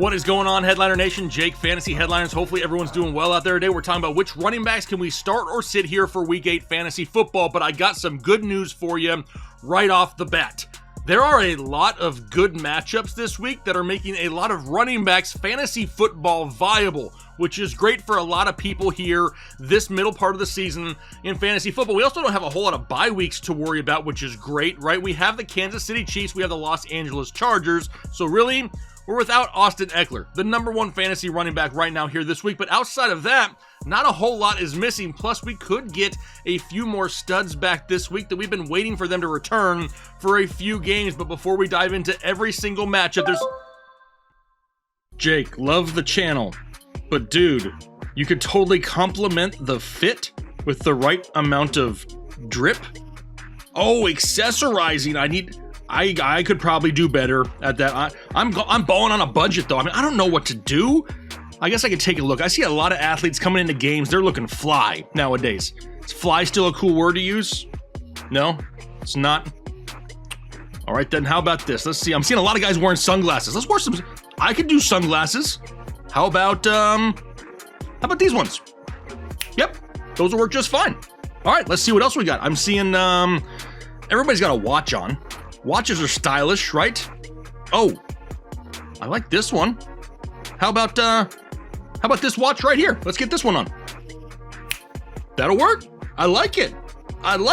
What is going on, Headliner Nation? Jake, Fantasy Headliners. Hopefully everyone's doing well out there today. We're talking about which running backs can we start or sit here for Week 8 fantasy football, but I got some good news for you right off the bat. There are a lot of good matchups this week that are making a lot of running backs fantasy football viable, which is great for a lot of people here this middle part of the season in fantasy football. We also don't have a whole lot of bye weeks to worry about, which is great, right? We have the Kansas City Chiefs, we have the Los Angeles Chargers, so really, we're without Austin Ekeler, the number one fantasy running back right now here this week. But outside of that, not a whole lot is missing. Plus, we could get a few more studs back this week that we've been waiting for them to return for a few games. But before we dive into every single matchup, there's... Jake, love the channel. But dude, you could totally complement the fit with the right amount of drip. Oh, accessorizing. I could probably do better at that. I'm balling on a budget though. I mean, I don't know what to do. I guess I could take a look. I see a lot of athletes coming into games. They're looking fly nowadays. Is fly still a cool word to use? No, it's not. All right, then how about this? Let's see. I'm seeing a lot of guys wearing sunglasses. Let's wear some. I could do sunglasses. How about these ones? Yep, those will work just fine. All right, let's see what else we got. I'm seeing everybody's got a watch on. Watches are stylish, right? Oh, I like this one. How about this watch right here? Let's get this one on. That'll work. I like it. And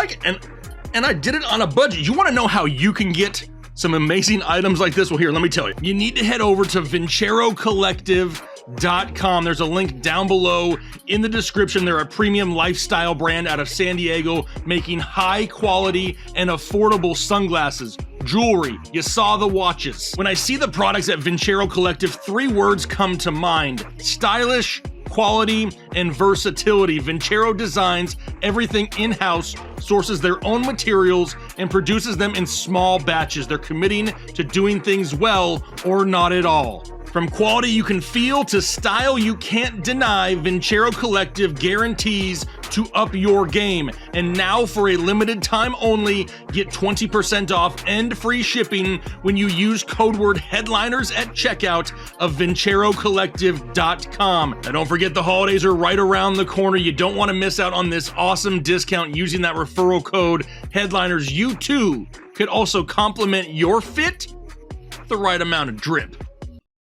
I did it on a budget. You want to know how you can get some amazing items like this? Well, here, let me tell you. You need to head over to VinceroCollective.com. There's a link down below in the description. They're a premium lifestyle brand out of San Diego, making high quality and affordable sunglasses, jewelry. You saw the watches. When I see the products at Vincero Collective, 3 words come to mind: stylish, quality, and versatility. Vincero designs everything in-house, sources their own materials, and produces them in small batches. They're committing to doing things well or not at all. From quality you can feel to style you can't deny, Vincero Collective guarantees to up your game. And now for a limited time only, get 20% off and free shipping when you use code word headliners at checkout of VinceroCollective.com. Now don't forget the holidays are right around the corner. You don't want to miss out on this awesome discount using that referral code headliners. You too could also complement your fit with the right amount of drip.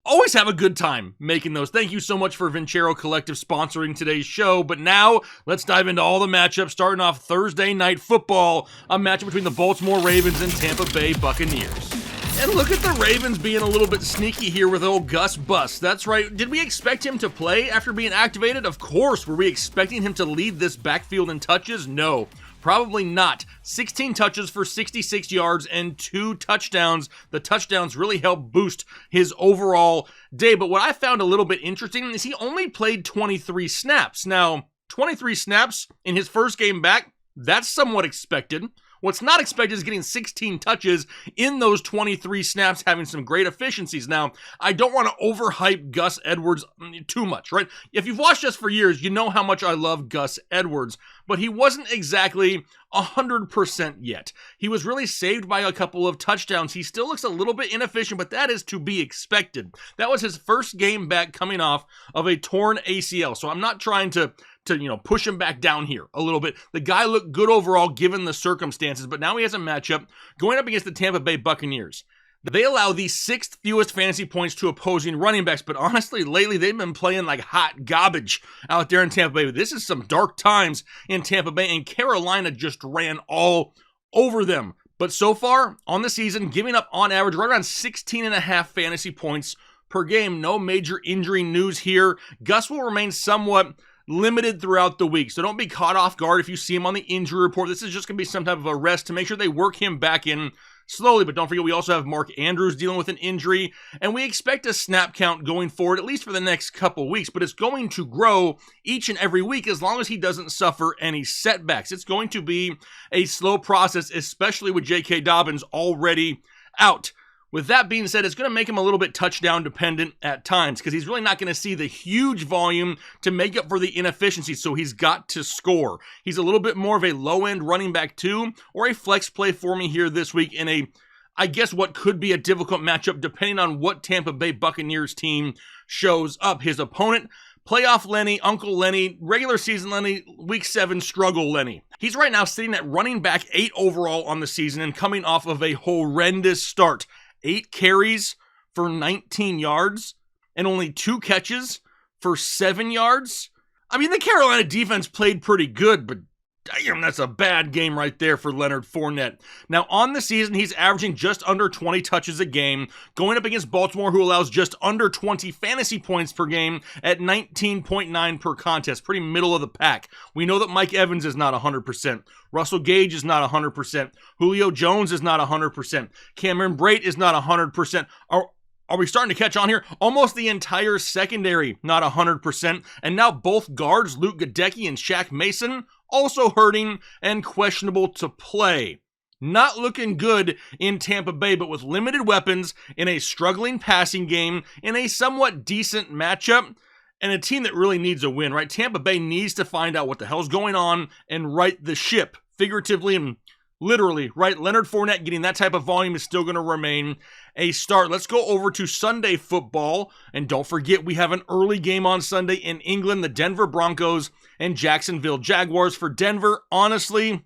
Always have a good time making those. Thank you so much for Vincero Collective sponsoring today's show. But now, let's dive into all the matchups, starting off Thursday Night Football, a matchup between the Baltimore Ravens and Tampa Bay Buccaneers. And look at the Ravens being a little bit sneaky here with old Gus Bus. That's right. Did we expect him to play after being activated? Of course. Were we expecting him to lead this backfield in touches? No. Probably not. 16 touches for 66 yards and 2 touchdowns. The touchdowns really helped boost his overall day. But what I found a little bit interesting is he only played 23 snaps. Now, 23 snaps in his first game back, that's somewhat expected. What's not expected is getting 16 touches in those 23 snaps, having some great efficiencies. Now, I don't want to overhype Gus Edwards too much, right? If you've watched us for years, you know how much I love Gus Edwards, but he wasn't exactly 100% yet. He was really saved by a couple of touchdowns. He still looks a little bit inefficient, but that is to be expected. That was his first game back coming off of a torn ACL, so I'm not trying to push him back down here a little bit. The guy looked good overall given the circumstances, but now he has a matchup going up against the Tampa Bay Buccaneers. They allow the 6th fewest fantasy points to opposing running backs, but honestly, lately they've been playing like hot garbage out there in Tampa Bay. This is some dark times in Tampa Bay, and Carolina just ran all over them. But so far on the season, giving up on average right around 16.5 fantasy points per game. No major injury news here. Gus will remain somewhat limited throughout the week, so don't be caught off guard if you see him on the injury report. This is just going to be some type of a rest to make sure they work him back in slowly. But don't forget, we also have Mark Andrews dealing with an injury, and we expect a snap count going forward, at least for the next couple weeks, but it's going to grow each and every week as long as he doesn't suffer any setbacks. It's going to be a slow process, especially with J.K. Dobbins already out. With that being said, it's going to make him a little bit touchdown dependent at times because he's really not going to see the huge volume to make up for the inefficiencies, so he's got to score. He's a little bit more of a low-end running back too, or a flex play for me here this week in a I guess what could be a difficult matchup depending on what Tampa Bay Buccaneers team shows up. His opponent, playoff Lenny, Uncle Lenny, regular season Lenny, week 7 struggle Lenny. He's right now sitting at running back 8 overall on the season and coming off of a horrendous start. 8 carries for 19 yards and only 2 catches for 7 yards. I mean, the Carolina defense played pretty good, but damn, that's a bad game right there for Leonard Fournette. Now, on the season, he's averaging just under 20 touches a game, going up against Baltimore, who allows just under 20 fantasy points per game at 19.9 per contest. Pretty middle of the pack. We know that Mike Evans is not 100%. Russell Gage is not 100%. Julio Jones is not 100%. Cameron Brate is not 100%. Are we starting to catch on here? Almost the entire secondary, not 100%. And now both guards, Luke Gadecki and Shaq Mason, also hurting and questionable to play. Not looking good in Tampa Bay, but with limited weapons, in a struggling passing game, in a somewhat decent matchup, and a team that really needs a win, right? Tampa Bay needs to find out what the hell's going on and right the ship, figuratively and literally, right? Leonard Fournette getting that type of volume is still going to remain a start. Let's go over to Sunday football. And don't forget, we have an early game on Sunday in England, the Denver Broncos and Jacksonville Jaguars. For Denver, honestly,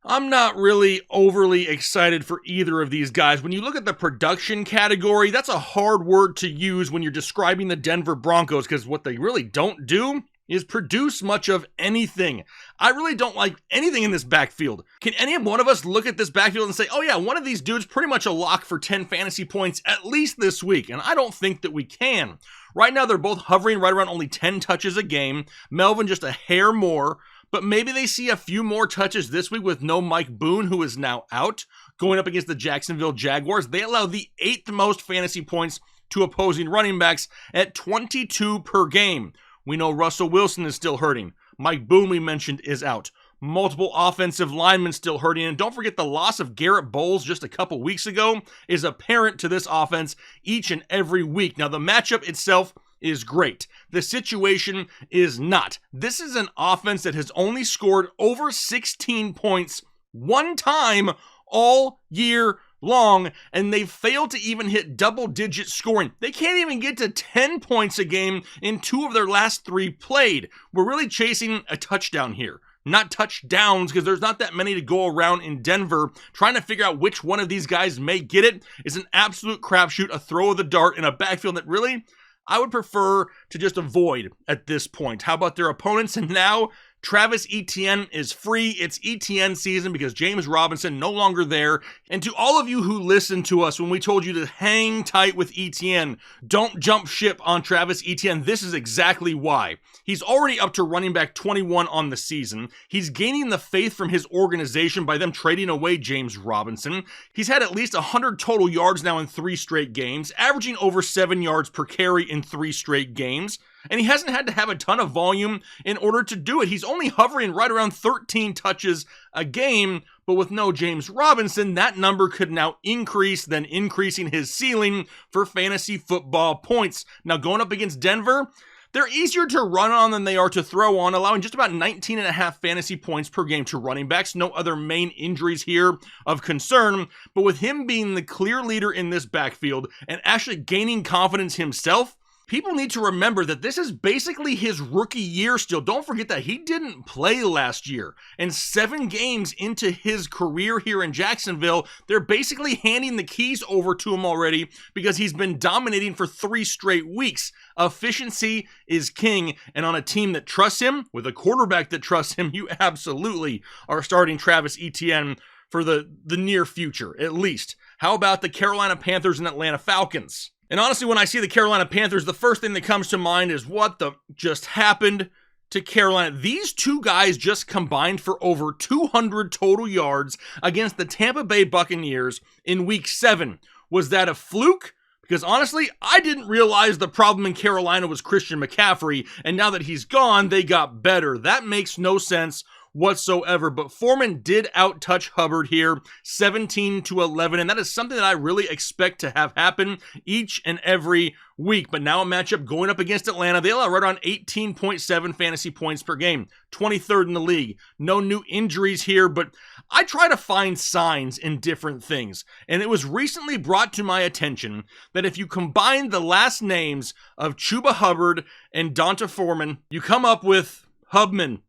I'm not really overly excited for either of these guys. When you look at the production category, that's a hard word to use when you're describing the Denver Broncos, because what they really don't do is produce much of anything. I really don't like anything in this backfield. Can any one of us look at this backfield and say, oh yeah, one of these dudes pretty much a lock for 10 fantasy points at least this week? And I don't think that we can. Right now, they're both hovering right around only 10 touches a game. Melvin just a hair more, but maybe they see a few more touches this week with no Mike Boone, who is now out, going up against the Jacksonville Jaguars. They allow the 8th most fantasy points to opposing running backs at 22 per game. We know Russell Wilson is still hurting. Mike Boone, we mentioned, is out. Multiple offensive linemen still hurting. And don't forget the loss of Garrett Bowles just a couple weeks ago is apparent to this offense each and every week. Now, the matchup itself is great. The situation is not. This is an offense that has only scored over 16 points one time all year long, and they've failed to even hit double-digit scoring. They can't even get to 10 points a game in 2 of their last 3 played. We're really chasing a touchdown here, not touchdowns, because there's not that many to go around in Denver. Trying to figure out which one of these guys may get it is an absolute crapshoot, a throw of the dart in a backfield that really I would prefer to just avoid at this point. How about their opponents? And now Travis Etienne is free. It's Etienne season because James Robinson no longer there. And to all of you who listened to us when we told you to hang tight with Etienne, don't jump ship on Travis Etienne, this is exactly why. He's already up to running back 21 on the season. He's gaining the faith from his organization by them trading away James Robinson. He's had at least 100 total yards now in 3 straight games, averaging over 7 yards per carry in 3 straight games. And he hasn't had to have a ton of volume in order to do it. He's only hovering right around 13 touches a game, but with no James Robinson, that number could now increase, then increasing his ceiling for fantasy football points. Now, going up against Denver, they're easier to run on than they are to throw on, allowing just about 19.5 fantasy points per game to running backs. No other main injuries here of concern, but with him being the clear leader in this backfield and actually gaining confidence himself, people need to remember that this is basically his rookie year still. Don't forget that he didn't play last year. And 7 games into his career here in Jacksonville, they're basically handing the keys over to him already because he's been dominating for 3 straight weeks. Efficiency is king. And on a team that trusts him, with a quarterback that trusts him, you absolutely are starting Travis Etienne for the near future, at least. How about the Carolina Panthers and Atlanta Falcons? And honestly, when I see the Carolina Panthers, the first thing that comes to mind is what the just happened to Carolina. These 2 guys just combined for over 200 total yards against the Tampa Bay Buccaneers in week 7. Was that a fluke? Because honestly, I didn't realize the problem in Carolina was Christian McCaffrey, and now that he's gone, they got better. That makes no sense whatsoever. But Foreman did outtouch Hubbard here, 17-11, and that is something that I really expect to have happen each and every week. But now a matchup going up against Atlanta. They allow right around 18.7 fantasy points per game, 23rd in the league. No new injuries here, but I try to find signs in different things. And it was recently brought to my attention that if you combine the last names of Chuba Hubbard and D'Onta Foreman, you come up with Hubman,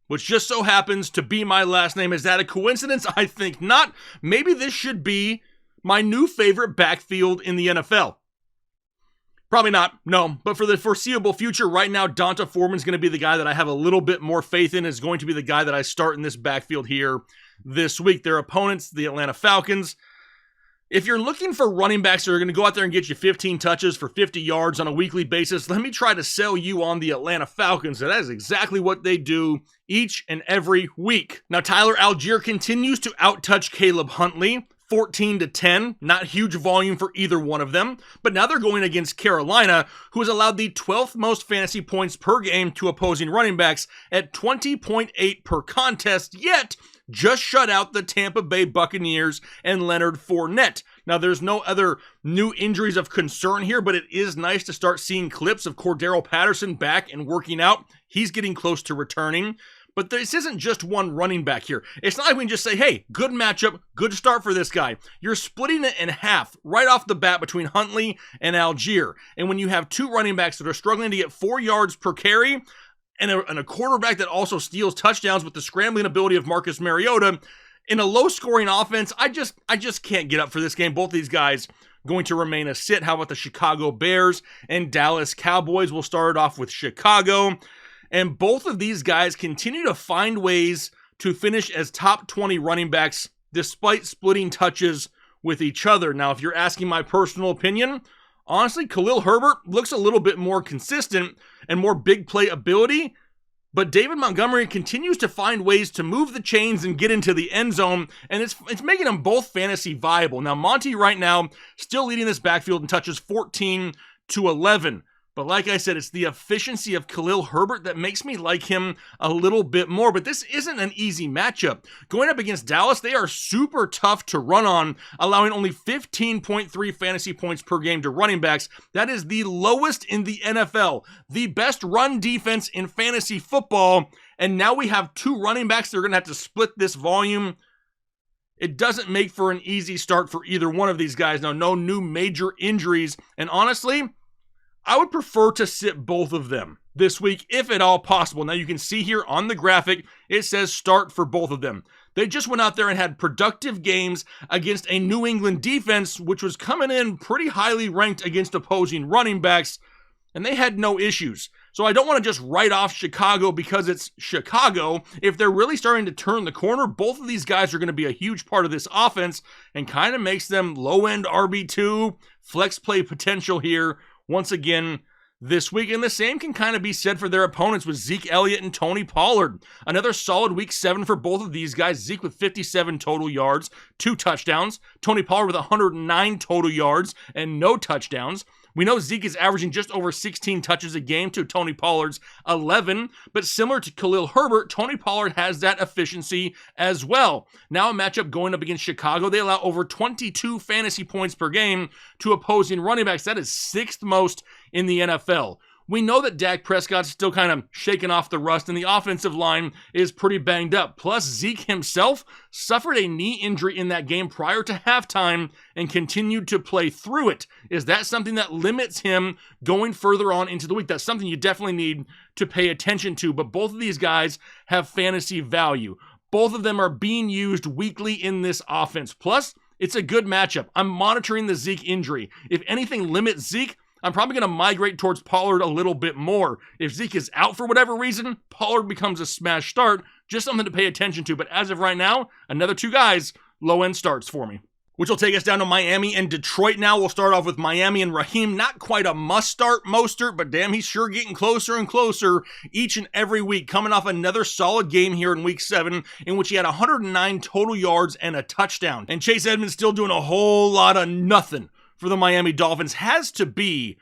which just so happens to be my last name. Is that a coincidence? I think not. Maybe this should be my new favorite backfield in the NFL. Probably not, no. But for the foreseeable future, right now, D'Onta Foreman's going to be the guy that I have a little bit more faith in, is going to be the guy that I start in this backfield here this week. Their opponents, the Atlanta Falcons. If you're looking for running backs that are going to go out there and get you 15 touches for 50 yards on a weekly basis, let me try to sell you on the Atlanta Falcons. And that is exactly what they do each and every week. Now, Tyler Algier continues to outtouch Caleb Huntley, 14-10, not huge volume for either one of them, but now they're going against Carolina, who has allowed the 12th most fantasy points per game to opposing running backs at 20.8 per contest, yet just shut out the Tampa Bay Buccaneers and Leonard Fournette. Now, there's no other new injuries of concern here, but it is nice to start seeing clips of Cordero Patterson back and working out. He's getting close to returning. But this isn't just one running back here. It's not like we can just say, hey, good matchup, good start for this guy. You're splitting it in half right off the bat between Huntley and Algier. And when you have two running backs that are struggling to get 4 yards per carry and a quarterback that also steals touchdowns with the scrambling ability of Marcus Mariota, in a low-scoring offense, I just can't get up for this game. Both these guys going to remain a sit. How about the Chicago Bears and Dallas Cowboys? We'll start it off with Chicago. And both of these guys continue to find ways to finish as top 20 running backs despite splitting touches with each other. Now, if you're asking my personal opinion, honestly, Khalil Herbert looks a little bit more consistent and more big play ability, but David Montgomery continues to find ways to move the chains and get into the end zone, and it's making them both fantasy viable. Now, Monty right now still leading this backfield in touches, 14-11. But like I said, it's the efficiency of Khalil Herbert that makes me like him a little bit more. But this isn't an easy matchup. Going up against Dallas, they are super tough to run on, allowing only 15.3 fantasy points per game to running backs. That is the lowest in the NFL. The best run defense in fantasy football. And now we have two running backs that are going to have to split this volume. It doesn't make for an easy start for either one of these guys. Now, no new major injuries. And honestly, I would prefer to sit both of them this week, if at all possible. Now, you can see here on the graphic, it says start for both of them. They just went out there and had productive games against a New England defense, which was coming in pretty highly ranked against opposing running backs, and they had no issues. So I don't want to just write off Chicago because it's Chicago. If they're really starting to turn the corner, both of these guys are going to be a huge part of this offense and kind of makes them low-end RB2, flex play potential here once again this week. And the same can kind of be said for their opponents with Zeke Elliott and Tony Pollard. Another solid week 7 for both of these guys. Zeke with 57 total yards, 2 touchdowns. Tony Pollard with 109 total yards and no touchdowns. We know Zeke is averaging just over 16 touches a game to Tony Pollard's 11, but similar to Khalil Herbert, Tony Pollard has that efficiency as well. Now a matchup going up against Chicago, they allow over 22 fantasy points per game to opposing running backs. That is 6th most in the NFL. We know that Dak Prescott's still kind of shaking off the rust, and the offensive line is pretty banged up. Plus, Zeke himself suffered a knee injury in that game prior to halftime and continued to play through it. Is that something that limits him going further on into the week? That's something you definitely need to pay attention to, but both of these guys have fantasy value. Both of them are being used weekly in this offense. Plus, it's a good matchup. I'm monitoring the Zeke injury. If anything limits Zeke, I'm probably going to migrate towards Pollard a little bit more. If Zeke is out for whatever reason, Pollard becomes a smash start. Just something to pay attention to. But as of right now, another 2 guys, low-end starts for me. Which will take us down to Miami and Detroit now. We'll start off with Miami and Raheem. Not quite a must-start Mostert, but damn, he's sure getting closer and closer each and every week. Coming off another solid game here in week 7, in which he had 109 total yards and a touchdown. And Chase Edmonds still doing a whole lot of nothing for the Miami Dolphins. Has to be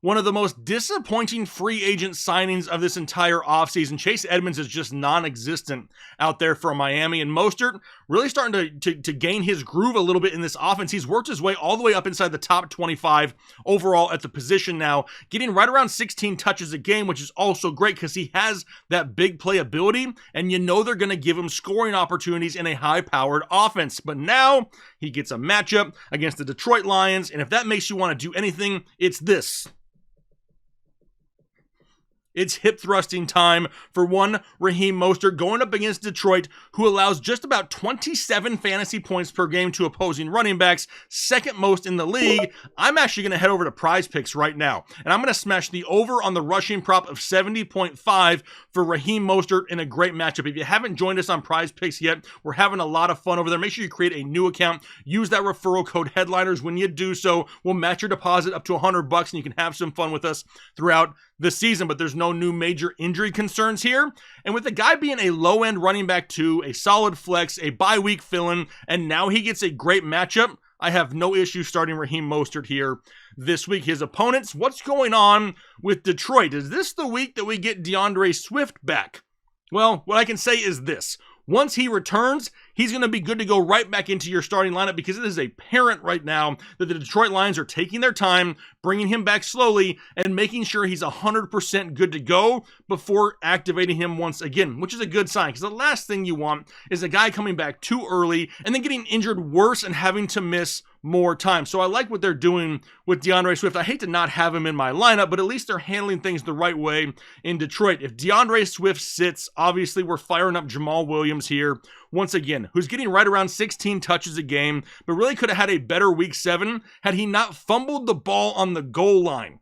One of the most disappointing free agent signings of this entire offseason. Chase Edmonds is just non-existent out there for Miami, and Mostert really starting to gain his groove a little bit in this offense. He's worked his way all the way up inside the top 25 overall at the position now, getting right around 16 touches a game, which is also great because he has that big play ability, and you know they're going to give him scoring opportunities in a high-powered offense. But now he gets a matchup against the Detroit Lions, and if that makes you want to do anything, it's this. It's hip thrusting time for one Raheem Mostert going up against Detroit, who allows just about 27 fantasy points per game to opposing running backs, second most in the league. I'm actually going to head over to Prize Picks right now, and I'm going to smash the over on the rushing prop of 70.5 for Raheem Mostert in a great matchup. If you haven't joined us on Prize Picks yet, we're having a lot of fun over there. Make sure you create a new account. Use that referral code Headliners. When you do so, we'll match your deposit up to $100, and you can have some fun with us throughout the season, but there's no new major injury concerns here. And with the guy being a low-end running back too, a solid flex, a bye-week fill-in, and now he gets a great matchup, I have no issue starting Raheem Mostert here this week. His opponents, what's going on with Detroit? Is this the week that we get DeAndre Swift back? Well, what I can say is this. Once he returns, he's going to be good to go right back into your starting lineup because it is apparent right now that the Detroit Lions are taking their time, bringing him back slowly, and making sure he's 100% good to go before activating him once again, which is a good sign because the last thing you want is a guy coming back too early and then getting injured worse and having to miss more time. So I like what they're doing with DeAndre Swift. I hate to not have him in my lineup, but at least they're handling things the right way in Detroit. If DeAndre Swift sits, obviously we're firing up Jamal Williams here once again, who's getting right around 16 touches a game, but really could have had a better week 7 had he not fumbled the ball on the goal line.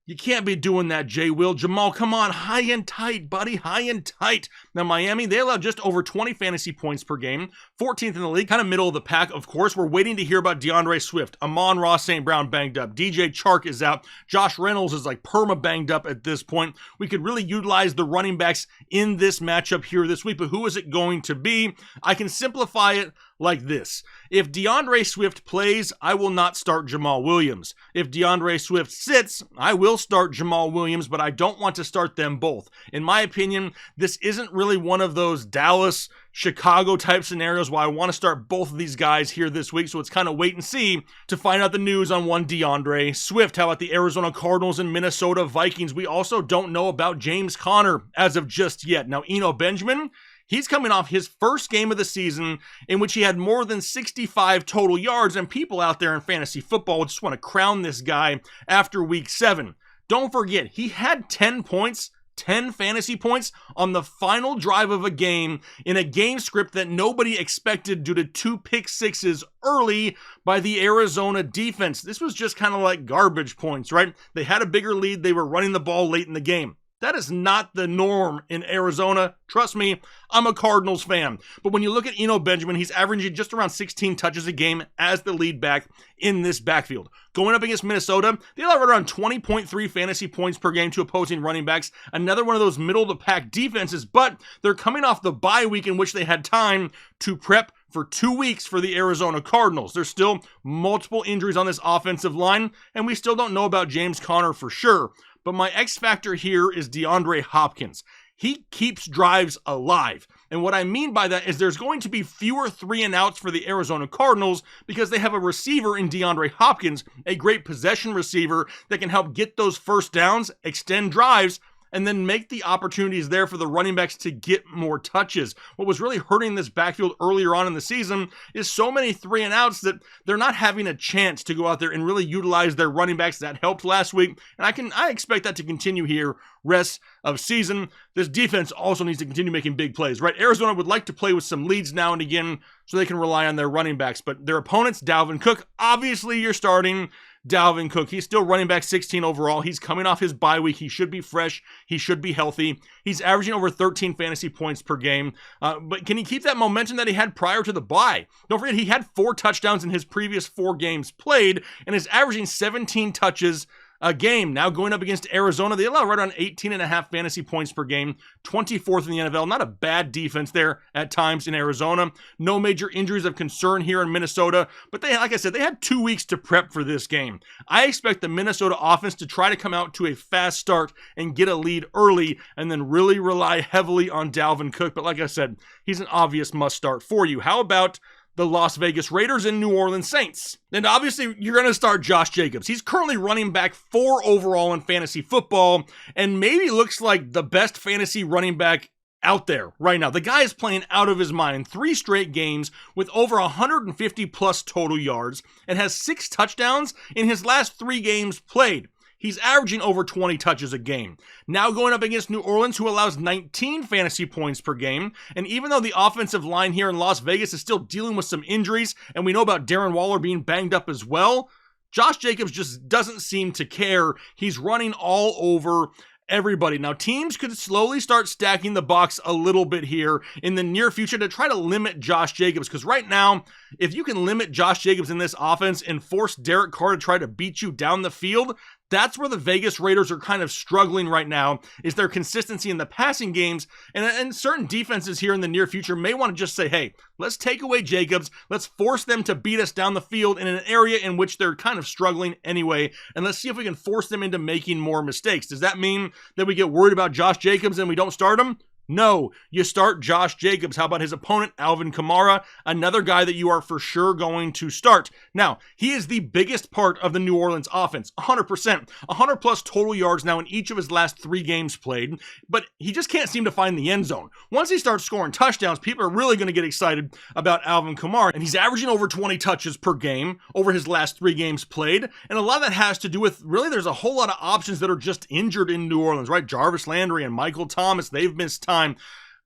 You can't be doing that, Jay Will. Jamal, come on, high and tight, buddy, high and tight. Now, Miami, they allow just over 20 fantasy points per game, 14th in the league, kind of middle of the pack, of course. We're waiting to hear about DeAndre Swift. Amon-Ra St. Brown banged up. DJ Chark is out. Josh Reynolds is like perma banged up at this point. We could really utilize the running backs in this matchup here this week, but who is it going to be? I can simplify it like this. If DeAndre Swift plays, I will not start Jamal Williams. If DeAndre Swift sits, I will start Jamal Williams, but I don't want to start them both. In my opinion, this isn't really one of those Dallas, Chicago type scenarios where I want to start both of these guys here this week, so it's kind of wait and see to find out the news on one DeAndre Swift. How about the Arizona Cardinals and Minnesota Vikings? We also don't know about James Conner as of just yet. Now, Eno Benjamin, he's coming off his first game of the season in which he had more than 65 total yards, and people out there in fantasy football just want to crown this guy after week 7. Don't forget, he had 10 points, 10 fantasy points on the final drive of a game in a game script that nobody expected due to 2 pick sixes early by the Arizona defense. This was just kind of like garbage points, right? They had a bigger lead. They were running the ball late in the game. That is not the norm in Arizona. Trust me, I'm a Cardinals fan. But when you look at Eno Benjamin, he's averaging just around 16 touches a game as the lead back in this backfield. Going up against Minnesota, they allow right around 20.3 fantasy points per game to opposing running backs. Another one of those middle-of-the-pack defenses, but they're coming off the bye week in which they had time to prep for 2 weeks for the Arizona Cardinals. There's still multiple injuries on this offensive line, and we still don't know about James Conner for sure. But my X factor here is DeAndre Hopkins. He keeps drives alive. And what I mean by that is there's going to be fewer 3-and-outs for the Arizona Cardinals because they have a receiver in DeAndre Hopkins, a great possession receiver that can help get those first downs, extend drives, and then make the opportunities there for the running backs to get more touches. What was really hurting this backfield earlier on in the season is so many 3-and-outs that they're not having a chance to go out there and really utilize their running backs. That helped last week, and I expect that to continue here rest of season. This defense also needs to continue making big plays, right? Arizona would like to play with some leads now and again so they can rely on their running backs, but their opponents, Dalvin Cook, obviously you're starting Dalvin Cook. He's still running back 16 overall. He's coming off his bye week. He should be fresh. He should be healthy. He's averaging over 13 fantasy points per game. But can he keep that momentum that he had prior to the bye? Don't forget, he had 4 touchdowns in his previous 4 games played and is averaging 17 touches a game. Now going up against Arizona, they allow right around 18.5 fantasy points per game, 24th in the NFL. Not a bad defense there at times in Arizona. No major injuries of concern here in Minnesota, but they, like I said, they had 2 weeks to prep for this game. I expect the Minnesota offense to try to come out to a fast start and get a lead early and then really rely heavily on Dalvin Cook. But like I said, he's an obvious must start for you. How about the Las Vegas Raiders and New Orleans Saints? And obviously, you're going to start Josh Jacobs. He's currently running back 4 overall in fantasy football and maybe looks like the best fantasy running back out there right now. The guy is playing out of his mind in 3 straight games with over 150 plus total yards and has 6 touchdowns in his last 3 games played. He's averaging over 20 touches a game. Now going up against New Orleans, who allows 19 fantasy points per game. And even though the offensive line here in Las Vegas is still dealing with some injuries, and we know about Darren Waller being banged up as well, Josh Jacobs just doesn't seem to care. He's running all over everybody. Now, teams could slowly start stacking the box a little bit here in the near future to try to limit Josh Jacobs, because right now, if you can limit Josh Jacobs in this offense and force Derek Carr to try to beat you down the field, that's where the Vegas Raiders are kind of struggling right now, is their consistency in the passing games, and certain defenses here in the near future may want to just say, hey, let's take away Jacobs, let's force them to beat us down the field in an area in which they're kind of struggling anyway, and let's see if we can force them into making more mistakes. Does that mean that we get worried about Josh Jacobs and we don't start him? No, you start Josh Jacobs. How about his opponent, Alvin Kamara, another guy that you are for sure going to start. Now, he is the biggest part of the New Orleans offense, 100%, 100 plus total yards now in each of his last 3 games played, but he just can't seem to find the end zone. Once he starts scoring touchdowns, people are really going to get excited about Alvin Kamara, and he's averaging over 20 touches per game over his last 3 games played, and a lot of that has to do with, really, there's a whole lot of options that are just injured in New Orleans, right? Jarvis Landry and Michael Thomas, they've missed time.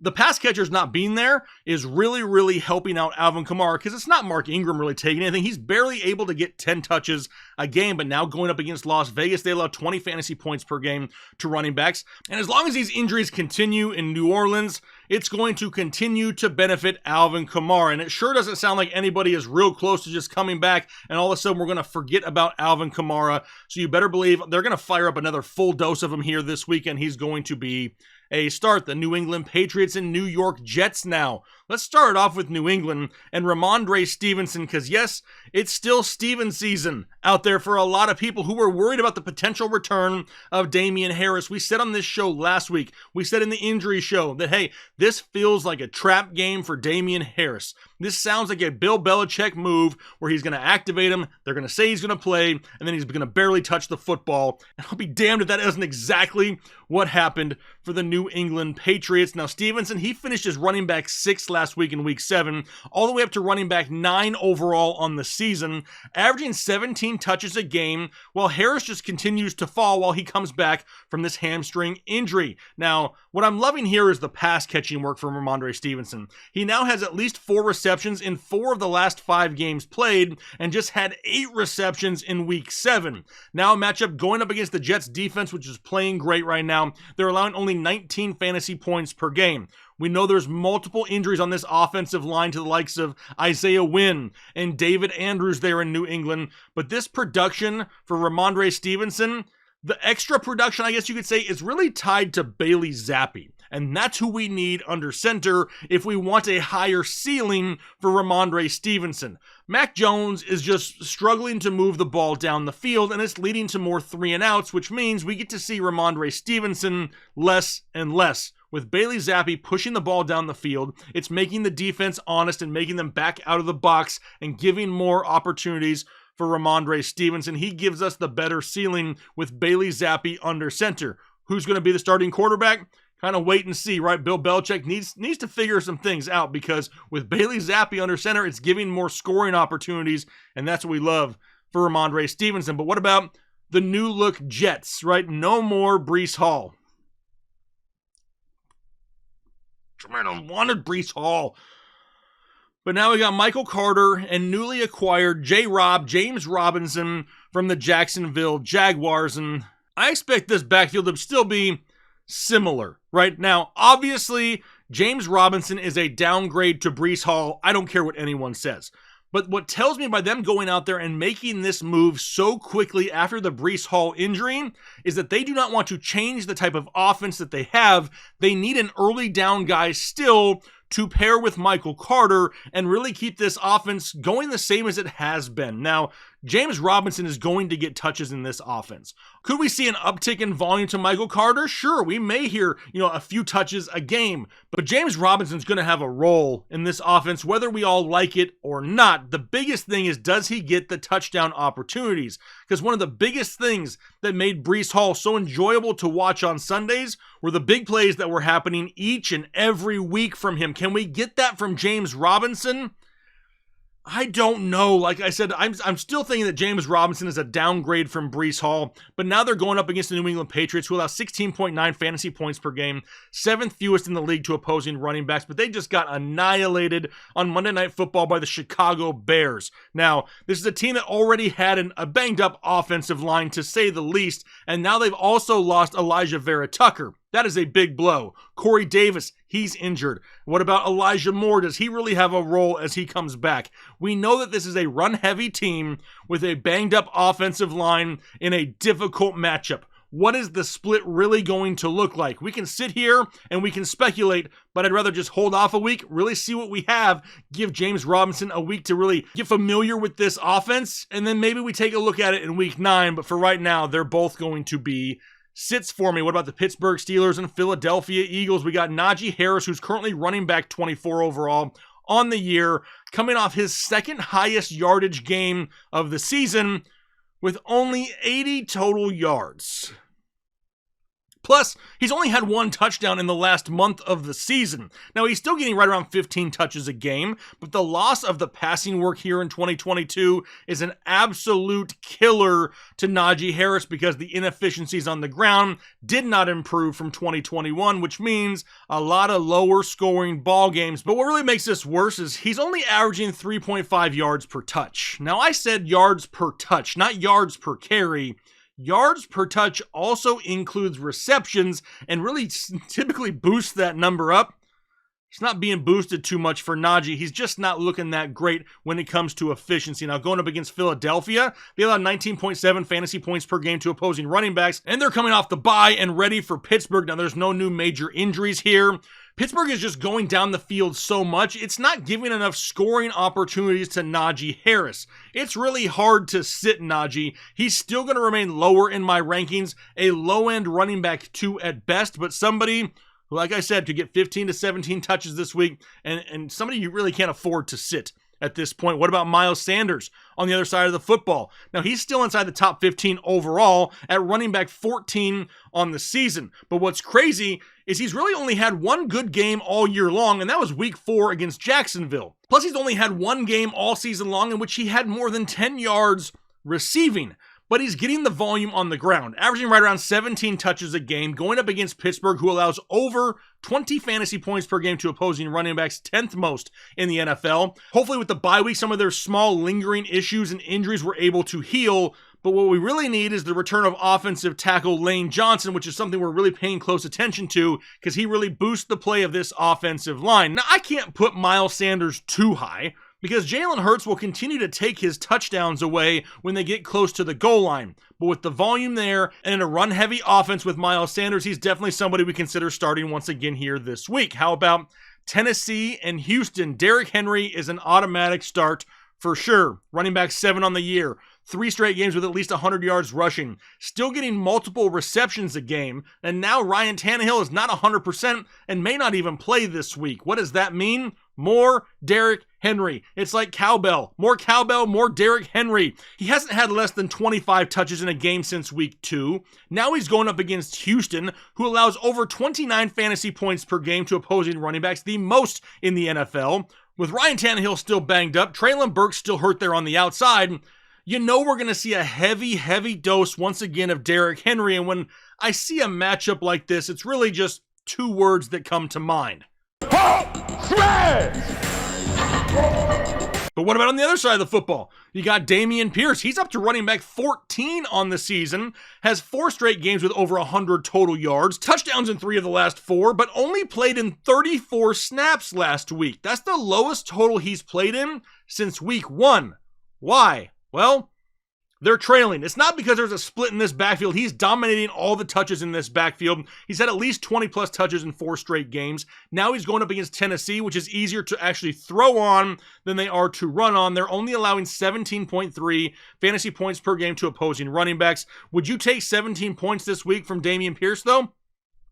The pass catchers not being there is really, really helping out Alvin Kamara, because it's not Mark Ingram really taking anything. He's barely able to get 10 touches a game, but now going up against Las Vegas, they allow 20 fantasy points per game to running backs. And as long as these injuries continue in New Orleans, it's going to continue to benefit Alvin Kamara. And it sure doesn't sound like anybody is real close to just coming back and all of a sudden we're going to forget about Alvin Kamara. So you better believe they're going to fire up another full dose of him here this weekend. He's going to be a start. The New England Patriots and New York Jets now. Let's start it off with New England and Ramondre Stevenson, because yes, it's still Steven season out there for a lot of people who were worried about the potential return of Damian Harris. We said on this show last week, we said in the injury show that, hey, this feels like a trap game for Damian Harris. This sounds like a Bill Belichick move where he's going to activate him, they're going to say he's going to play, and then he's going to barely touch the football. And I'll be damned if that isn't exactly what happened for the New England Patriots. Now, Stevenson, he finished as running back 6 last week in week 7, all the way up to running back 9 overall on the season, averaging 17 touches a game, while Harris just continues to fall while he comes back from this hamstring injury. Now, what I'm loving here is the pass catching work from Ramondre Stevenson. He now has at least 4 receptions in 4 of the last 5 games played, and just had 8 receptions in week 7. Now a matchup going up against the Jets defense, which is playing great right now. They're allowing only 19 fantasy points per game. We know there's multiple injuries on this offensive line to the likes of Isaiah Wynn and David Andrews there in New England, but this production for Ramondre Stevenson, the extra production, I guess you could say, is really tied to Bailey Zappi. And that's who we need under center if we want a higher ceiling for Ramondre Stevenson. Mac Jones is just struggling to move the ball down the field, and it's leading to more 3-and-outs, which means we get to see Ramondre Stevenson less and less. With Bailey Zappi pushing the ball down the field, it's making the defense honest and making them back out of the box and giving more opportunities for Ramondre Stevenson. He gives us the better ceiling with Bailey Zappi under center. Who's going to be the starting quarterback? Kind of wait and see, right? Bill Belichick needs to figure some things out, because with Bailey Zappi under center, it's giving more scoring opportunities, and that's what we love for Ramondre Stevenson. But what about the new look Jets, right? No more Breece Hall. Man, I wanted Breece Hall. But now we got Michael Carter and newly acquired James Robinson from the Jacksonville Jaguars. And I expect this backfield to still be similar right now. Obviously, James Robinson is a downgrade to Breece Hall. I don't care what anyone says. But what tells me by them going out there and making this move so quickly after the Breece Hall injury is that they do not want to change the type of offense that they have. They need an early down guy still to pair with Michael Carter and really keep this offense going the same as it has been. Now, James Robinson is going to get touches in this offense. Could we see an uptick in volume to Michael Carter? Sure, we may hear, a few touches a game, but James Robinson's going to have a role in this offense, whether we all like it or not. The biggest thing is, does he get the touchdown opportunities? Because one of the biggest things that made Breece Hall so enjoyable to watch on Sundays were the big plays that were happening each and every week from him. Can we get that from James Robinson? I don't know. Like I said, I'm still thinking that James Robinson is a downgrade from Breece Hall, but now they're going up against the New England Patriots, who allow 16.9 fantasy points per game, 7th fewest in the league to opposing running backs, but they just got annihilated on Monday Night Football by the Chicago Bears. Now, this is a team that already had a banged-up offensive line, to say the least, and now they've also lost Elijah Vera Tucker. That is a big blow. Corey Davis, he's injured. What about Elijah Moore? Does he really have a role as he comes back? We know that this is a run-heavy team with a banged-up offensive line in a difficult matchup. What is the split really going to look like? We can sit here and we can speculate, but I'd rather just hold off a week, really see what we have, give James Robinson a week to really get familiar with this offense, and then maybe we take a look at it in week 9. But for right now, they're both going to be sits for me. What about the Pittsburgh Steelers and Philadelphia Eagles? We got Najee Harris, who's currently running back 24 overall on the year, coming off his second highest yardage game of the season with only 80 total yards. Plus, he's only had 1 touchdown in the last month of the season. Now, he's still getting right around 15 touches a game, but the loss of the passing work here in 2022 is an absolute killer to Najee Harris, because the inefficiencies on the ground did not improve from 2021, which means a lot of lower scoring ball games. But what really makes this worse is he's only averaging 3.5 yards per touch. Now, I said yards per touch, not yards per carry. Yards per touch also includes receptions and really typically boosts that number up. It's not being boosted too much for Najee. He's just not looking that great when it comes to efficiency. Now, going up against Philadelphia, they allowed 19.7 fantasy points per game to opposing running backs, and they're coming off the bye and ready for Pittsburgh. Now, there's no new major injuries here. Pittsburgh is just going down the field so much, it's not giving enough scoring opportunities to Najee Harris. It's really hard to sit Najee. He's still going to remain lower in my rankings, a low-end running back 2 at best, but somebody, like I said, could get 15 to 17 touches this week, and somebody you really can't afford to sit at this point. What about Miles Sanders on the other side of the football? Now, he's still inside the top 15 overall at running back 14 on the season. But what's crazy is he's really only had 1 good game all year long, and that was week 4 against Jacksonville. Plus, he's only had 1 game all season long in which he had more than 10 yards receiving. But he's getting the volume on the ground, averaging right around 17 touches a game, going up against Pittsburgh, who allows over 20 fantasy points per game to opposing running backs, 10th most in the NFL. Hopefully with the bye week, some of their small lingering issues and injuries were able to heal. But what we really need is the return of offensive tackle Lane Johnson, which is something we're really paying close attention to, because he really boosts the play of this offensive line. Now, I can't put Miles Sanders too high, because Jalen Hurts will continue to take his touchdowns away when they get close to the goal line. But with the volume there and in a run-heavy offense with Miles Sanders, he's definitely somebody we consider starting once again here this week. How about Tennessee and Houston? Derrick Henry is an automatic start for sure. Running back 7 on the year. 3 straight games with at least 100 yards rushing. Still getting multiple receptions a game. And now Ryan Tannehill is not 100% and may not even play this week. What does that mean? More Derrick Henry. It's like cowbell. More cowbell, more Derrick Henry. He hasn't had less than 25 touches in a game since week 2. Now he's going up against Houston, who allows over 29 fantasy points per game to opposing running backs, the most in the NFL. With Ryan Tannehill still banged up, Treylon Burks still hurt there on the outside, you know we're going to see a heavy dose once again of Derrick Henry. And when I see a matchup like this, it's really just 2 words that come to mind. But what about on the other side of the football? You got Dameon Pierce. He's up to running back 14 on the season, has 4 straight games with over 100 total yards, touchdowns in 3 of the last 4, but only played in 34 snaps last week. That's the lowest total he's played in since week 1. Why? Well, they're trailing. It's not because there's a split in this backfield. He's dominating all the touches in this backfield. He's had at least 20 plus touches in 4 straight games. Now he's going up against Tennessee, which is easier to actually throw on than they are to run on. They're only allowing 17.3 fantasy points per game to opposing running backs. Would you take 17 points this week from Dameon Pierce, though?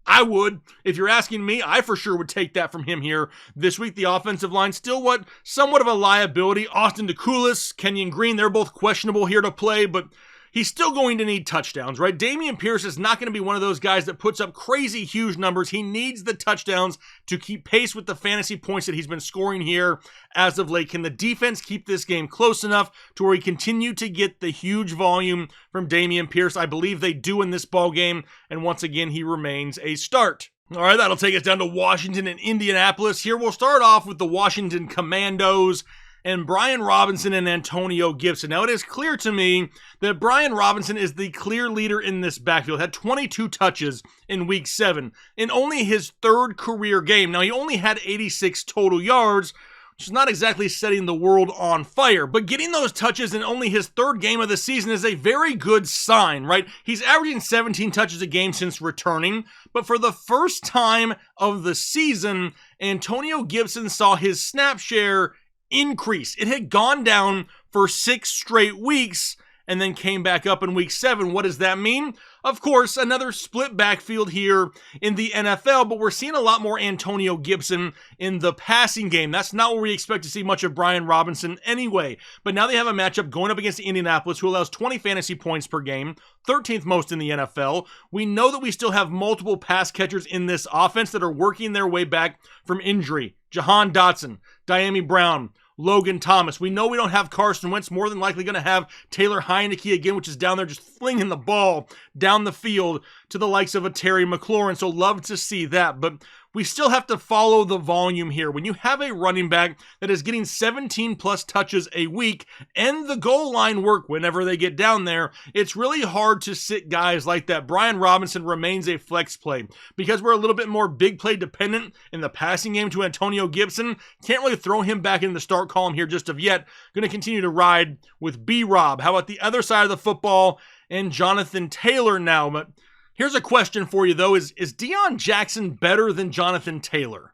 I would. If you're asking me, I for sure would take that from him here this week. The offensive line still somewhat of a liability. Austin DeCoulis, Kenyon Green, they're both questionable here to play, but he's still going to need touchdowns, right? Dameon Pierce is not going to be one of those guys that puts up crazy huge numbers. He needs the touchdowns to keep pace with the fantasy points that he's been scoring here as of late. Can the defense keep this game close enough to where we continue to get the huge volume from Dameon Pierce? I believe they do in this ball game, and once again, he remains a start. All right, that'll take us down to Washington and Indianapolis. Here we'll start off with the Washington Commandos and Brian Robinson and Antonio Gibson. Now, it is clear to me that Brian Robinson is the clear leader in this backfield. Had 22 touches in week 7 in only his 3rd career game. Now, he only had 86 total yards, which is not exactly setting the world on fire, but getting those touches in only his 3rd game of the season is a very good sign, right? He's averaging 17 touches a game since returning, but for the first time of the season, Antonio Gibson saw his snap share increase. It had gone down for 6 straight weeks and then came back up in week 7. What does that mean? Of course, another split backfield here in the NFL, but we're seeing a lot more Antonio Gibson in the passing game. That's not where we expect to see much of Brian Robinson anyway. But now they have a matchup going up against Indianapolis, who allows 20 fantasy points per game, 13th most in the NFL. We know that we still have multiple pass catchers in this offense that are working their way back from injury. Jahan Dotson, Dyami Brown, Logan Thomas. We know we don't have Carson Wentz. More than likely going to have Taylor Heineke again, which is down there just flinging the ball down the field to the likes of a Terry McLaurin. So love to see that. But we still have to follow the volume here. When you have a running back that is getting 17 plus touches a week and the goal line work whenever they get down there, it's really hard to sit guys like that. Brian Robinson remains a flex play because we're a little bit more big play dependent in the passing game to Antonio Gibson. Can't really throw him back in the start column here just of yet. Going to continue to ride with B-Rob. How about the other side of the football and Jonathan Taylor now? But here's a question for you, though. Is Deion Jackson better than Jonathan Taylor?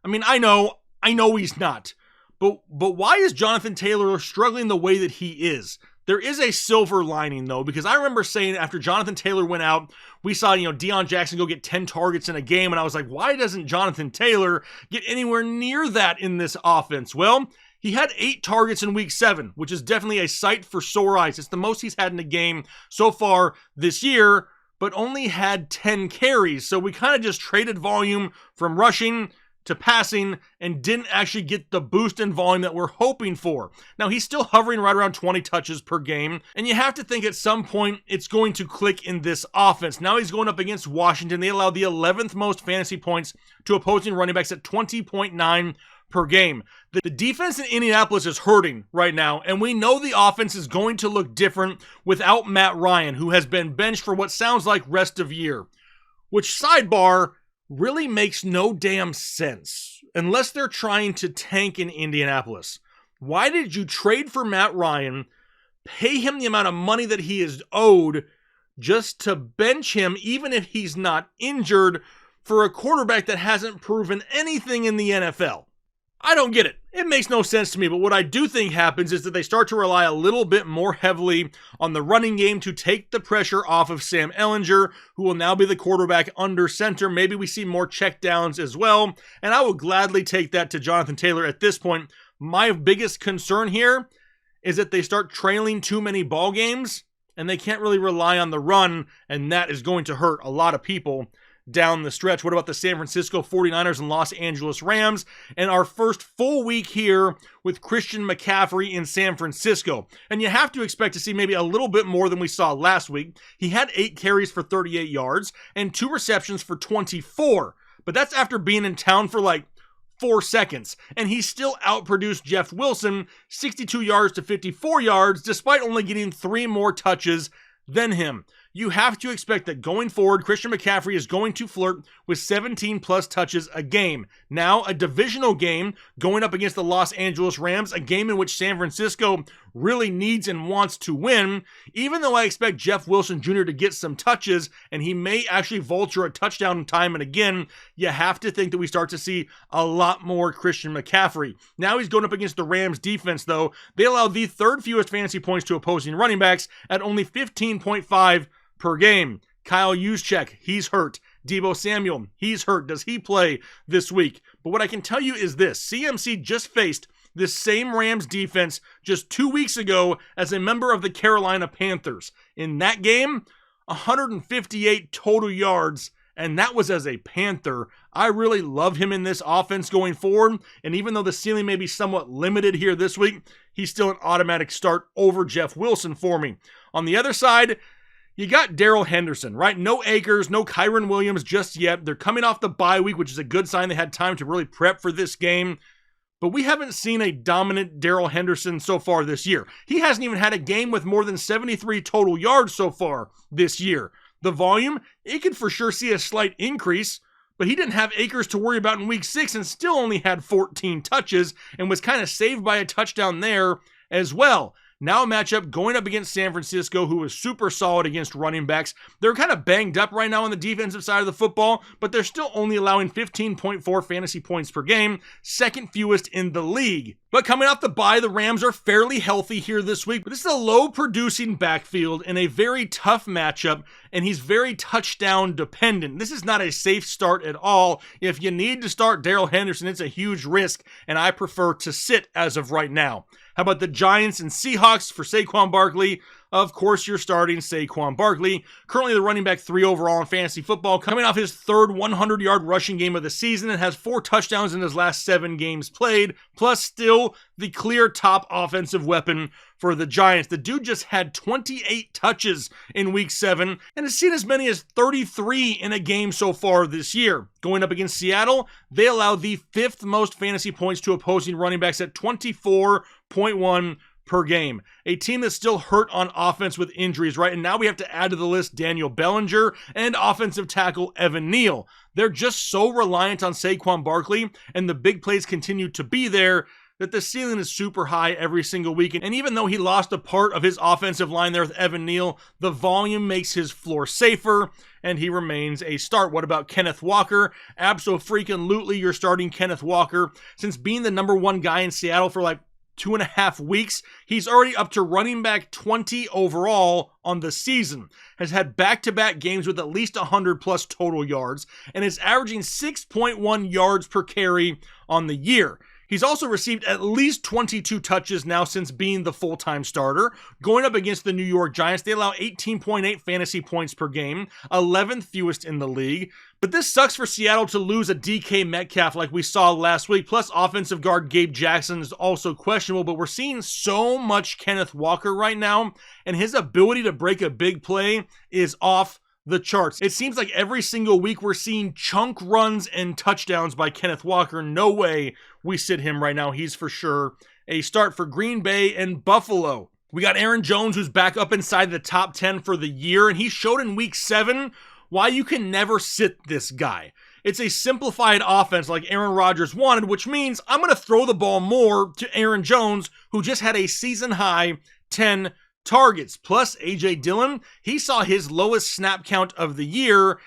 I mean, I know he's not. But why is Jonathan Taylor struggling the way that he is? There is a silver lining, though, because I remember saying after Jonathan Taylor went out, we saw, Deion Jackson go get 10 targets in a game, and I was like, why doesn't Jonathan Taylor get anywhere near that in this offense? Well, he had 8 targets in week 7, which is definitely a sight for sore eyes. It's the most he's had in a game so far this year, but only had 10 carries. So we kind of just traded volume from rushing to passing and didn't actually get the boost in volume that we're hoping for. Now, he's still hovering right around 20 touches per game, and you have to think at some point it's going to click in this offense. Now he's going up against Washington. They allow the 11th most fantasy points to opposing running backs at 20.9 per game. The defense in Indianapolis is hurting right now, and we know the offense is going to look different without Matt Ryan, who has been benched for what sounds like rest of year, which, sidebar, really makes no damn sense unless they're trying to tank in Indianapolis. Why did you trade for Matt Ryan, pay him the amount of money that he is owed just to bench him even if he's not injured for a quarterback that hasn't proven anything in the NFL? I don't get it. It makes no sense to me, but what I do think happens is that they start to rely a little bit more heavily on the running game to take the pressure off of Sam Ehlinger, who will now be the quarterback under center. Maybe we see more checkdowns as well, and I will gladly take that to Jonathan Taylor at this point. My biggest concern here is that they start trailing too many ball games, and they can't really rely on the run, and that is going to hurt a lot of people down the stretch. What about the San Francisco 49ers and Los Angeles Rams? And our first full week here with Christian McCaffrey in San Francisco. And you have to expect to see maybe a little bit more than we saw last week. He had 8 carries for 38 yards and 2 receptions for 24. But that's after being in town for like 4 seconds, and he still outproduced Jeff Wilson 62 yards to 54 yards despite only getting 3 more touches than him. You have to expect that going forward, Christian McCaffrey is going to flirt with 17 plus touches a game. Now, a divisional game going up against the Los Angeles Rams, a game in which San Francisco really needs and wants to win. Even though I expect Jeff Wilson Jr. to get some touches, and he may actually vulture a touchdown time and again, you have to think that we start to see a lot more Christian McCaffrey. Now he's going up against the Rams defense, though. They allow the 3rd fewest fantasy points to opposing running backs at only 15.5 per game. Kyle Juszczyk, he's hurt. Deebo Samuel, he's hurt. Does he play this week? But what I can tell you is this. CMC just faced this same Rams defense just 2 weeks ago as a member of the Carolina Panthers. In that game, 158 total yards, and that was as a Panther. I really love him in this offense going forward, and even though the ceiling may be somewhat limited here this week, he's still an automatic start over Jeff Wilson for me. On the other side, you got Darrell Henderson, right? No Akers, no Kyren Williams just yet. They're coming off the bye week, which is a good sign they had time to really prep for this game. But we haven't seen a dominant Darrell Henderson so far this year. He hasn't even had a game with more than 73 total yards so far this year. The volume, it could for sure see a slight increase, but he didn't have Akers to worry about in week 6 and still only had 14 touches and was kind of saved by a touchdown there as well. Now a matchup going up against San Francisco, who is super solid against running backs. They're kind of banged up right now on the defensive side of the football, but they're still only allowing 15.4 fantasy points per game, 2nd fewest in the league. But coming off the bye, the Rams are fairly healthy here this week. But this is a low-producing backfield in a very tough matchup, and he's very touchdown dependent. This is not a safe start at all. If you need to start Darrell Henderson, it's a huge risk, and I prefer to sit as of right now. How about the Giants and Seahawks for Saquon Barkley? Of course, you're starting Saquon Barkley, currently the running back 3 overall in fantasy football, coming off his 3rd 100-yard rushing game of the season and has 4 touchdowns in his last 7 games played, plus still the clear top offensive weapon for the Giants. The dude just had 28 touches in week 7 and has seen as many as 33 in a game so far this year. Going up against Seattle, they allow the 5th most fantasy points to opposing running backs at 24.1 per game. A team that's still hurt on offense with injuries, right? And now we have to add to the list Daniel Bellinger and offensive tackle Evan Neal. They're just so reliant on Saquon Barkley, and the big plays continue to be there, that the ceiling is super high every single week. And even though he lost a part of his offensive line there with Evan Neal, the volume makes his floor safer, and he remains a start. What about Kenneth Walker? Abso-freaking-lutely, you're starting Kenneth Walker. Since being the number 1 guy in Seattle for like 2.5 weeks, he's already up to running back 20 overall on the season, has had back-to-back games with at least 100 plus total yards, and is averaging 6.1 yards per carry on the year. He's also received at least 22 touches now since being the full-time starter. Going up against the New York Giants, they allow 18.8 fantasy points per game, 11th fewest in the league. But this sucks for Seattle to lose a DK Metcalf like we saw last week. Plus, offensive guard Gabe Jackson is also questionable. But we're seeing so much Kenneth Walker right now, and his ability to break a big play is off the charts. It seems like every single week we're seeing chunk runs and touchdowns by Kenneth Walker. No way we sit him right now. He's for sure a start for Green Bay and Buffalo. We got Aaron Jones, who's back up inside the top 10 for the year, and he showed in week 7 why you can never sit this guy. It's a simplified offense like Aaron Rodgers wanted, which means I'm going to throw the ball more to Aaron Jones, who just had a season-high 10 targets. Plus, A.J. Dillon, he saw his lowest snap count of the year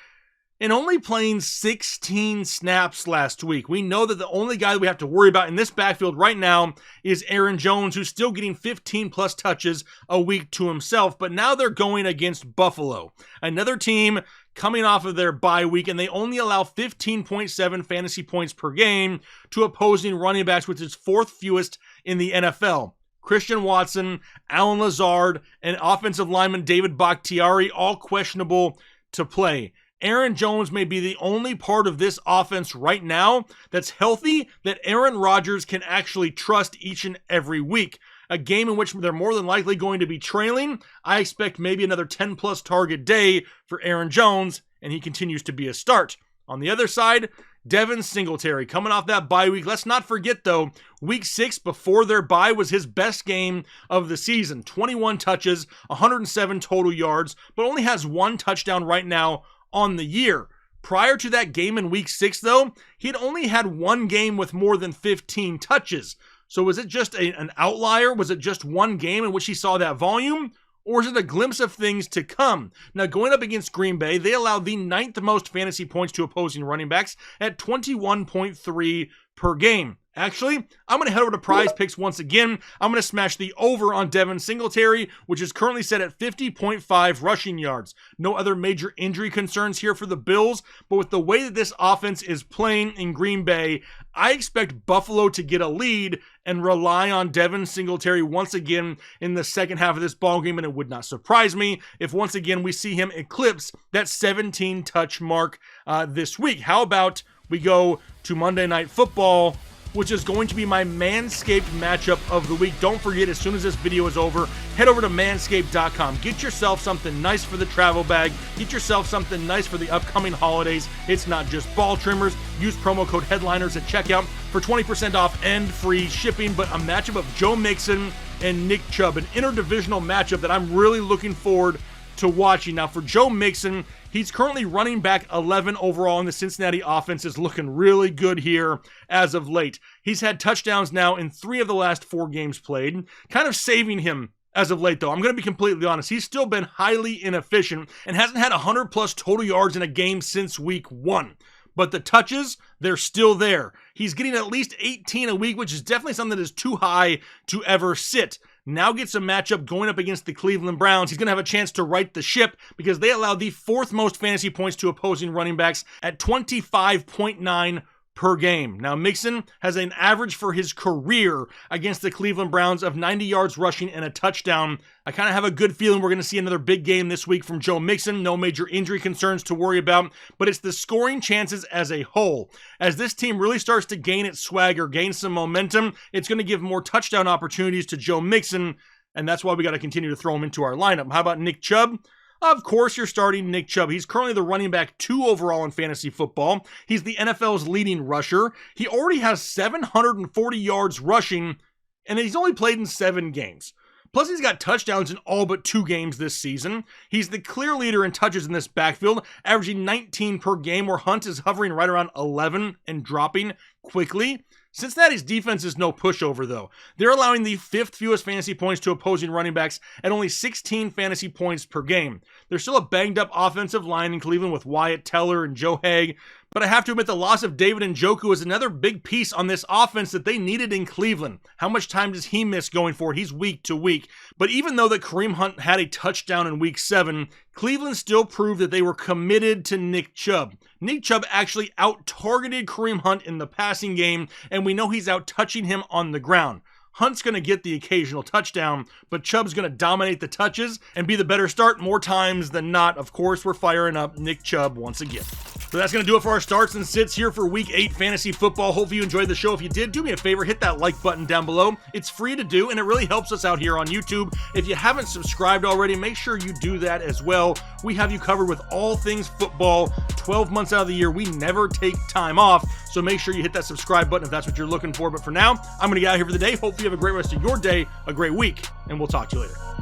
and only playing 16 snaps last week. We know that the only guy that we have to worry about in this backfield right now is Aaron Jones, who's still getting 15 plus touches a week to himself. But now they're going against Buffalo, another team coming off of their bye week, and they only allow 15.7 fantasy points per game to opposing running backs, which is 4th fewest in the NFL. Christian Watson, Allen Lazard, and offensive lineman David Bakhtiari all questionable to play. Aaron Jones may be the only part of this offense right now that's healthy that Aaron Rodgers can actually trust each and every week. A game in which they're more than likely going to be trailing. I expect maybe another 10-plus target day for Aaron Jones, and he continues to be a start. On the other side, Devin Singletary coming off that bye week. Let's not forget, though, week 6 before their bye was his best game of the season. 21 touches, 107 total yards, but only has 1 touchdown right now on the year. Prior to that game in week 6, though, he'd only had 1 game with more than 15 touches. So was it just an outlier? Was it just 1 game in which he saw that volume? Or is it a glimpse of things to come? Now, going up against Green Bay, they allowed the 9th most fantasy points to opposing running backs at 21.3 per game. Actually, I'm going to head over to Prize Picks once again. I'm going to smash the over on Devin Singletary, which is currently set at 50.5 rushing yards. No other major injury concerns here for the Bills, but with the way that this offense is playing in Green Bay, I expect Buffalo to get a lead and rely on Devin Singletary once again in the second half of this ballgame, and it would not surprise me if once again we see him eclipse that 17 touch mark this week. How about we go to Monday Night Football, which is going to be my Manscaped matchup of the week. Don't forget, as soon as this video is over, head over to manscaped.com. Get yourself something nice for the travel bag. Get yourself something nice for the upcoming holidays. It's not just ball trimmers. Use promo code HEADLINERS at checkout for 20% off and free shipping. But a matchup of Joe Mixon and Nick Chubb, an interdivisional matchup that I'm really looking forward to watching. Now, for Joe Mixon, he's currently running back 11 overall, and the Cincinnati offense is looking really good here as of late. He's had touchdowns now in 3 of the last 4 games played, kind of saving him as of late, though. I'm going to be completely honest. He's still been highly inefficient and hasn't had 100-plus total yards in a game since week 1. But the touches, they're still there. He's getting at least 18 a week, which is definitely something that is too high to ever sit. Now gets a matchup going up against the Cleveland Browns. He's going to have a chance to right the ship because they allowed the 4th most fantasy points to opposing running backs at 25.9 per game. Now, Mixon has an average for his career against the Cleveland Browns of 90 yards rushing and a touchdown. I kind of have a good feeling we're going to see another big game this week from Joe Mixon. No major injury concerns to worry about, but it's the scoring chances as a whole. As this team really starts to gain its swagger, gain some momentum, it's going to give more touchdown opportunities to Joe Mixon, and that's why we got to continue to throw him into our lineup. How about Nick Chubb? Of course, you're starting Nick Chubb. He's currently the running back 2 overall in fantasy football. He's the NFL's leading rusher. He already has 740 yards rushing, and he's only played in 7 games. Plus, he's got touchdowns in all but 2 games this season. He's the clear leader in touches in this backfield, averaging 19 per game, where Hunt is hovering right around 11 and dropping quickly. Cincinnati's defense is no pushover, though. They're allowing the 5th fewest fantasy points to opposing running backs at only 16 fantasy points per game. There's still a banged-up offensive line in Cleveland with Wyatt Teller and Joe Haeg, but I have to admit the loss of David Njoku is another big piece on this offense that they needed in Cleveland. How much time does he miss going forward? He's week to week. But even though that Kareem Hunt had a touchdown in week 7, Cleveland still proved that they were committed to Nick Chubb. Nick Chubb actually out-targeted Kareem Hunt in the passing game, and we know he's out-touching him on the ground. Hunt's going to get the occasional touchdown, but Chubb's going to dominate the touches and be the better start more times than not. Of course, we're firing up Nick Chubb once again. So that's going to do it for our starts and sits here for Week 8 Fantasy Football. Hopefully you enjoyed the show. If you did, do me a favor, hit that like button down below. It's free to do, and it really helps us out here on YouTube. If you haven't subscribed already, make sure you do that as well. We have you covered with all things football, 12 months out of the year. We never take time off, so make sure you hit that subscribe button if that's what you're looking for. But for now, I'm going to get out of here for the day. Hopefully you have a great rest of your day, a great week, and we'll talk to you later.